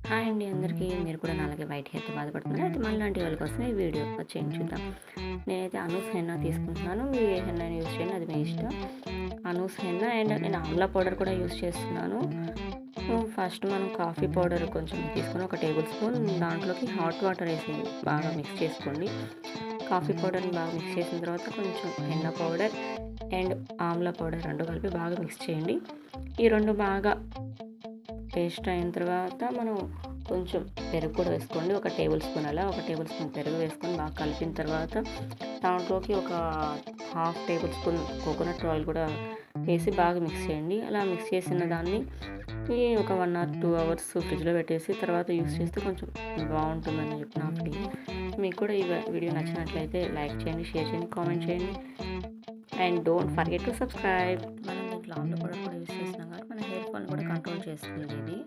Hi అండి అందరికీ. మీరు కూడా నాలాగే వైట్ హెయిర్‌తో బాధపడుతున్నారా? అయితే మనలాంటి వాళ్ళ కోసం ఈ వీడియో వచ్చేయండి చూద్దాం. నేనైతే అనూస్ హెన్నా తీసుకుంటున్నాను. మీరు ఏ హెన్నాని యూజ్ చేయండి, అది మీ ఇష్టం. అనూస్ హెన్నా అండ్ నేను ఆమ్లా పౌడర్ కూడా యూజ్ చేస్తున్నాను. ఫస్ట్ మనం కాఫీ పౌడర్ కొంచెం తీసుకొని ఒక టేబుల్ స్పూన్ దాంట్లోకి హాట్ వాటర్ వేసి బాగా మిక్స్ చేసుకోండి. కాఫీ పౌడర్ని బాగా మిక్స్ చేసిన తర్వాత కొంచెం henna powder and Amla powder 2 కలిపి బాగా మిక్స్ చేయండి. ఈ 2 బాగా పేస్ట్ అయిన తర్వాత మనం కొంచెం పెరుగు కూడా వేసుకోండి. ఒక టేబుల్ స్పూన్ అలా ఒక టేబుల్ స్పూన్ పెరుగు వేసుకొని బాగా కలిపిన తర్వాత దాంట్లోకి ఒక half table spoon coconut oil కూడా వేసి బాగా మిక్స్ చేయండి. అలా మిక్స్ చేసిన దాన్ని ఒక 1 ఆర్ 2 అవర్స్ ఫ్రిడ్జ్లో పెట్టేసి తర్వాత యూస్ చేస్తే కొంచెం బాగుంటుందని చెప్పి నా ఫీలింగ్. మీకు కూడా ఈ వీడియో నచ్చినట్లయితే లైక్ చేయండి, షేర్ చేయండి, కామెంట్ చేయండి and don't forget to subscribe. మనం దీంట్లో ఆమ్ల పౌడర్ కూడా యూస్ చేస్తున్నాం కాబట్టి మన హెయిర్ ఫాల్ని కూడా కంట్రోల్ చేస్తుంది ఇది.